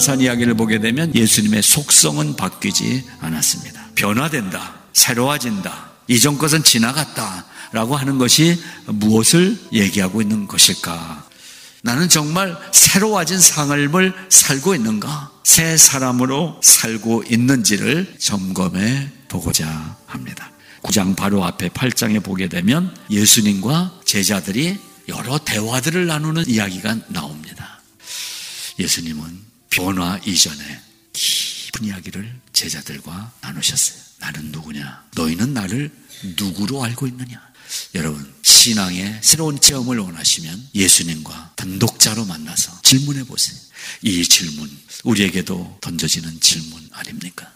변화산 이야기를 보게 되면 예수님의 속성은 바뀌지 않았습니다. 변화된다, 새로워진다, 이전 것은 지나갔다 라고 하는 것이 무엇을 얘기하고 있는 것일까? 나는 정말 새로워진 삶을 살고 있는가? 새 사람으로 살고 있는지를 점검해 보고자 합니다. 9장 바로 앞에 8장에 보게 되면 예수님과 제자들이 여러 대화들을 나누는 이야기가 나옵니다. 예수님은 변화 이전에 깊은 이야기를 제자들과 나누셨어요. 나는 누구냐? 너희는 나를 누구로 알고 있느냐? 여러분, 신앙의 새로운 체험을 원하시면 예수님과 단독자로 만나서 질문해 보세요. 이 질문, 우리에게도 던져지는 질문 아닙니까?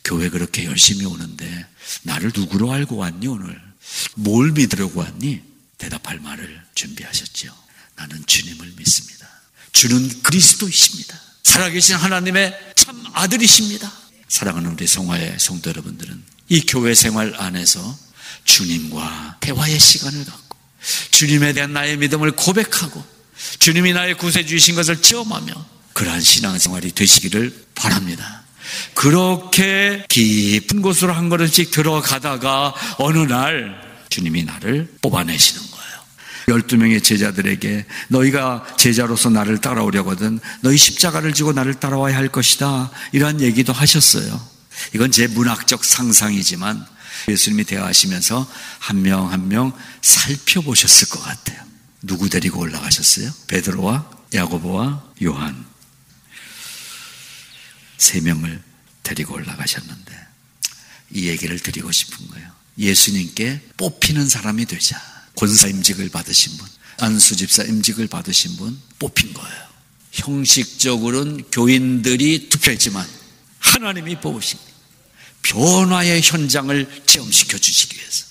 교회 그렇게 열심히 오는데 나를 누구로 알고 왔니 오늘? 뭘 믿으려고 왔니? 대답할 말을 준비하셨죠. 나는 주님을 믿습니다. 주는 그리스도이십니다. 살아계신 하나님의 참 아들이십니다. 사랑하는 우리 성화의 성도 여러분들은 이 교회 생활 안에서 주님과 대화의 시간을 갖고 주님에 대한 나의 믿음을 고백하고 주님이 나의 구세주이신 것을 체험하며 그러한 신앙생활이 되시기를 바랍니다. 그렇게 깊은 곳으로 한 걸음씩 들어가다가 어느 날 주님이 나를 뽑아내시는 거예요. 12명의 제자들에게 너희가 제자로서 나를 따라오려거든 너희 십자가를 지고 나를 따라와야 할 것이다, 이러한 얘기도 하셨어요. 이건 제 문학적 상상이지만 예수님이 대화하시면서 한 명 한 명 살펴보셨을 것 같아요. 누구 데리고 올라가셨어요? 베드로와 야고보와 요한, 3명을 데리고 올라가셨는데 이 얘기를 드리고 싶은 거예요. 예수님께 뽑히는 사람이 되자. 권사 임직을 받으신 분, 안수 집사 임직을 받으신 분 뽑힌 거예요. 형식적으로는 교인들이 투표했지만 하나님이 뽑으신 변화의 현장을 체험시켜 주시기 위해서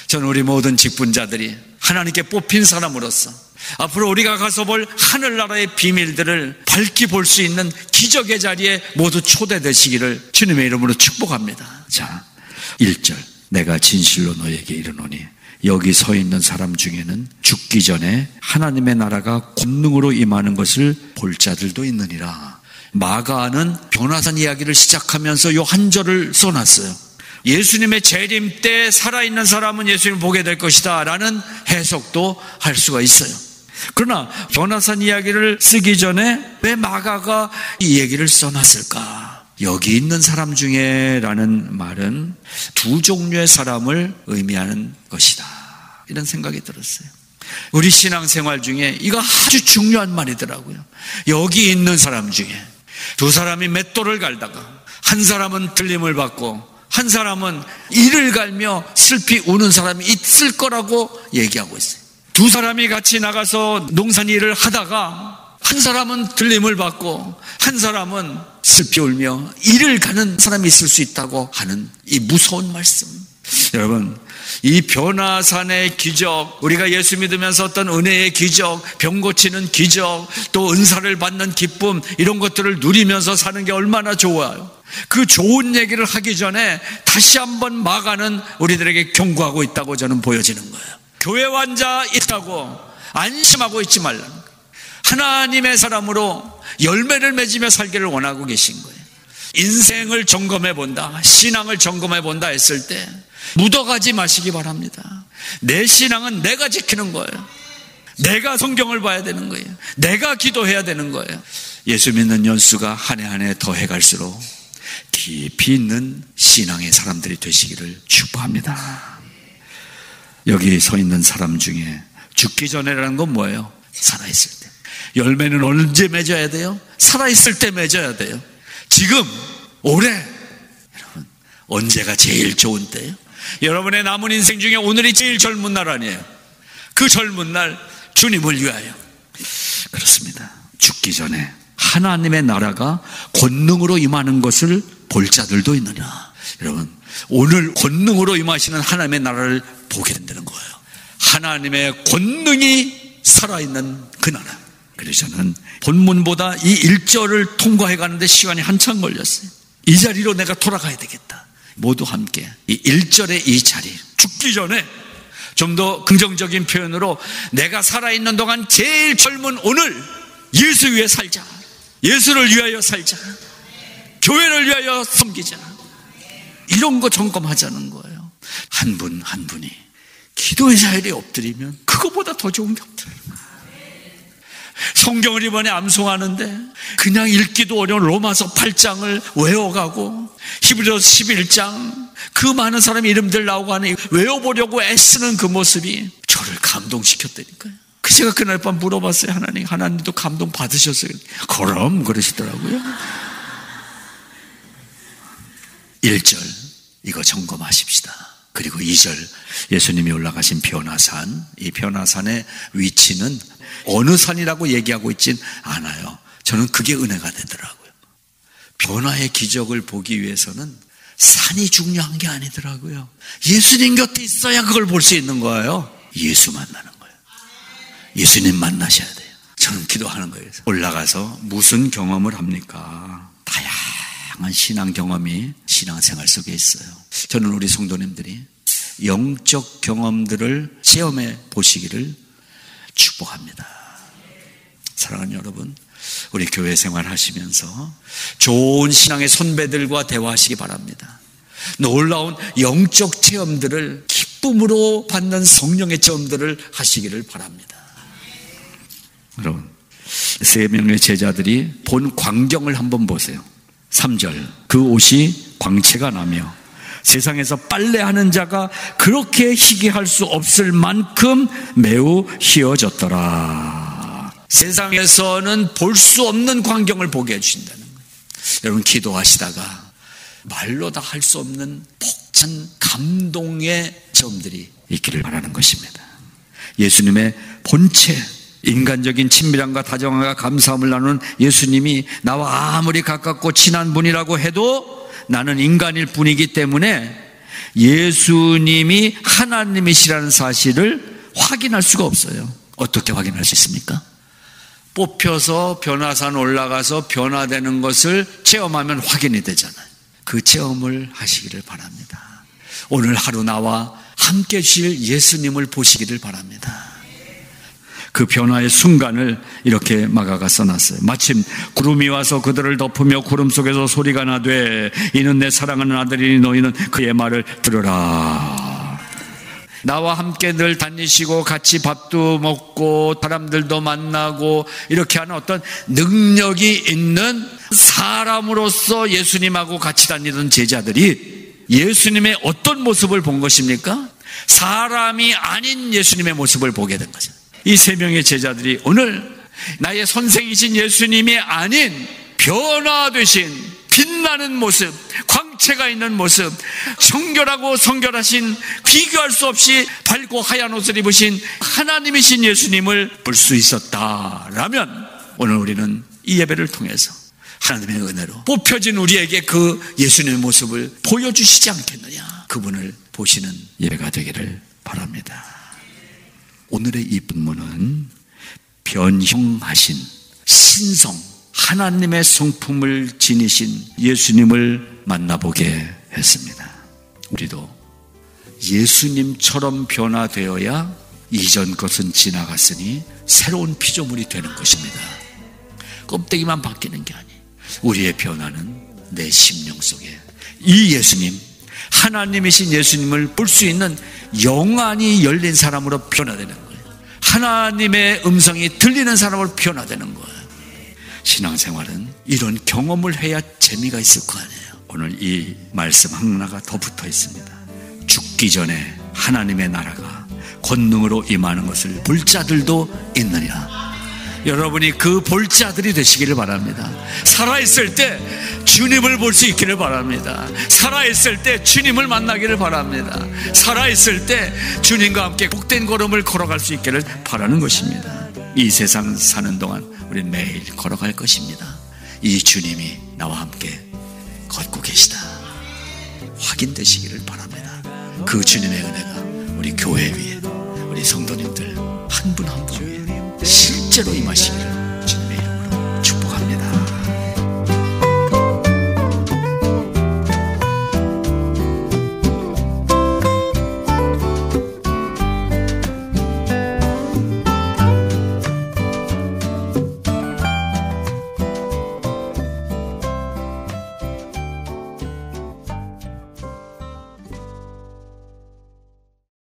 저는 우리 모든 직분자들이 하나님께 뽑힌 사람으로서 앞으로 우리가 가서 볼 하늘나라의 비밀들을 밝히 볼 수 있는 기적의 자리에 모두 초대되시기를 주님의 이름으로 축복합니다. 자, 1절, 내가 진실로 너에게 이르노니 여기 서 있는 사람 중에는 죽기 전에 하나님의 나라가 권능으로 임하는 것을 볼 자들도 있느니라. 마가는 변화산 이야기를 시작하면서 요 한 절을 써놨어요. 예수님의 재림 때 살아있는 사람은 예수님을 보게 될 것이다 라는 해석도 할 수가 있어요. 그러나 변화산 이야기를 쓰기 전에 왜 마가가 이 얘기를 써놨을까? 여기 있는 사람 중에 라는 말은 두 종류의 사람을 의미하는 것이다, 이런 생각이 들었어요. 우리 신앙생활 중에 이거 아주 중요한 말이더라고요. 여기 있는 사람 중에 두 사람이 맷돌을 갈다가 한 사람은 들림을 받고 한 사람은 이를 갈며 슬피 우는 사람이 있을 거라고 얘기하고 있어요. 두 사람이 같이 나가서 농산일을 하다가 한 사람은 들림을 받고 한 사람은 슬피 울며 이를 가는 사람이 있을 수 있다고 하는 이 무서운 말씀. 여러분, 이 변화산의 기적, 우리가 예수 믿으면서 어떤 은혜의 기적, 병 고치는 기적, 또 은사를 받는 기쁨, 이런 것들을 누리면서 사는 게 얼마나 좋아요. 그 좋은 얘기를 하기 전에 다시 한번 마가는 우리들에게 경고하고 있다고 저는 보여지는 거예요. 교회 환자 있다고 안심하고 있지 말라는 거예요. 하나님의 사람으로 열매를 맺으며 살기를 원하고 계신 거예요. 인생을 점검해 본다, 신앙을 점검해 본다 했을 때 묻어가지 마시기 바랍니다. 내 신앙은 내가 지키는 거예요. 내가 성경을 봐야 되는 거예요. 내가 기도해야 되는 거예요. 예수 믿는 연수가 한 해 한 해 더해갈수록 깊이 있는 신앙의 사람들이 되시기를 축복합니다. 여기 서 있는 사람 중에 죽기 전에라는 건 뭐예요? 살아있을 때. 열매는 언제 맺어야 돼요? 살아있을 때 맺어야 돼요. 지금, 올해. 여러분, 언제가 제일 좋은 때예요? 여러분의 남은 인생 중에 오늘이 제일 젊은 날 아니에요? 그 젊은 날 주님을 위하여. 그렇습니다. 죽기 전에 하나님의 나라가 권능으로 임하는 것을 볼 자들도 있느냐. 여러분, 오늘 권능으로 임하시는 하나님의 나라를 보게 된다는 거예요. 하나님의 권능이 살아있는 그 나라. 그래서 저는 본문보다 이 1절을 통과해 가는데 시간이 한참 걸렸어요. 이 자리로 내가 돌아가야 되겠다. 모두 함께 이 1절의 이 자리, 죽기 전에 좀 더 긍정적인 표현으로 내가 살아있는 동안 제일 젊은 오늘 예수 위에 살자. 예수를 위하여 살자. 교회를 위하여 섬기자. 이런 거 점검하자는 거예요. 한 분 한 분이 기도의 자리에 엎드리면 그거보다 더 좋은 게 없더라고요. 성경을 이번에 암송하는데 그냥 읽기도 어려운 로마서 8장을 외워가고 히브리서 11장 그 많은 사람 이름들 나오고 하는 외워보려고 애쓰는 그 모습이 저를 감동시켰다니까요. 그 제가 그날 밤 물어봤어요. 하나님도 감동 받으셨어요? 그럼 그러시더라고요. 1절 이거 점검하십시다. 그리고 2절 예수님이 올라가신 변화산, 이 변화산의 위치는 어느 산이라고 얘기하고 있진 않아요. 저는 그게 은혜가 되더라고요. 변화의 기적을 보기 위해서는 산이 중요한 게 아니더라고요. 예수님 곁에 있어야 그걸 볼 수 있는 거예요. 예수 만나는 거예요. 예수님 만나셔야 돼요. 저는 기도하는 거예요. 올라가서 무슨 경험을 합니까? 다양한 신앙 경험이 신앙생활 속에 있어요. 저는 우리 성도님들이 영적 경험들을 체험해 보시기를 축복합니다. 사랑하는 여러분, 우리 교회 생활하시면서 좋은 신앙의 선배들과 대화하시기 바랍니다. 놀라운 영적 체험들을 기쁨으로 받는 성령의 체험들을 하시기를 바랍니다. 여러분, 3명의 제자들이 본 광경을 한번 보세요. 3절, 그 옷이 광채가 나며 세상에서 빨래하는 자가 그렇게 희게 할 수 없을 만큼 매우 희어졌더라. 세상에서는 볼 수 없는 광경을 보게 해주신다는 거예요. 여러분, 기도하시다가 말로 다 할 수 없는 벅찬 감동의 점들이 있기를 바라는 것입니다. 예수님의 본체, 인간적인 친밀함과 다정함과 감사함을 나누는 예수님이 나와 아무리 가깝고 친한 분이라고 해도 나는 인간일 뿐이기 때문에 예수님이 하나님이시라는 사실을 확인할 수가 없어요. 어떻게 확인할 수 있습니까? 뽑혀서 변화산 올라가서 변화되는 것을 체험하면 확인이 되잖아요. 그 체험을 하시기를 바랍니다. 오늘 하루 나와 함께 해주실 예수님을 보시기를 바랍니다. 그 변화의 순간을 이렇게 마가가 써놨어요. 마침 구름이 와서 그들을 덮으며 구름 속에서 소리가 나되 이는 내 사랑하는 아들이니 너희는 그의 말을 들으라. 나와 함께 늘 다니시고 같이 밥도 먹고 사람들도 만나고 이렇게 하는 어떤 능력이 있는 사람으로서 예수님하고 같이 다니던 제자들이 예수님의 어떤 모습을 본 것입니까? 사람이 아닌 예수님의 모습을 보게 된 거죠. 이 3명의 제자들이 오늘 나의 선생이신 예수님이 아닌 변화되신 빛나는 모습, 광채가 있는 모습, 정결하고 성결하신 비교할 수 없이 밝고 하얀 옷을 입으신 하나님이신 예수님을 볼 수 있었다라면 오늘 우리는 이 예배를 통해서 하나님의 은혜로 뽑혀진 우리에게 그 예수님의 모습을 보여주시지 않겠느냐. 그분을 보시는 예배가 되기를 바랍니다. 오늘의 이 본문은 변형하신 신성 하나님의 성품을 지니신 예수님을 만나보게 했습니다. 우리도 예수님처럼 변화되어야 이전 것은 지나갔으니 새로운 피조물이 되는 것입니다. 껍데기만 바뀌는 게 아니에요. 우리의 변화는 내 심령 속에 이 예수님, 하나님이신 예수님을 볼 수 있는 영안이 열린 사람으로 변화되는 거예요. 하나님의 음성이 들리는 사람으로 변화되는 거예요. 신앙생활은 이런 경험을 해야 재미가 있을 거 아니에요. 오늘 이 말씀 하나가 더 붙어 있습니다. 죽기 전에 하나님의 나라가 권능으로 임하는 것을 볼 자들도 있느니라. 여러분이 그 볼 자들이 되시기를 바랍니다. 살아있을 때 주님을 볼 수 있기를 바랍니다. 살아있을 때 주님을 만나기를 바랍니다. 살아있을 때 주님과 함께 복된 걸음을 걸어갈 수 있기를 바라는 것입니다. 이 세상 사는 동안 우리는 매일 걸어갈 것입니다. 이 주님이 나와 함께 걷고 계시다 확인되시기를 바랍니다. 그 주님의 은혜가 우리 교회 위에, 우리 성도님들 한 분 한 분 위에 실제로 임하시기를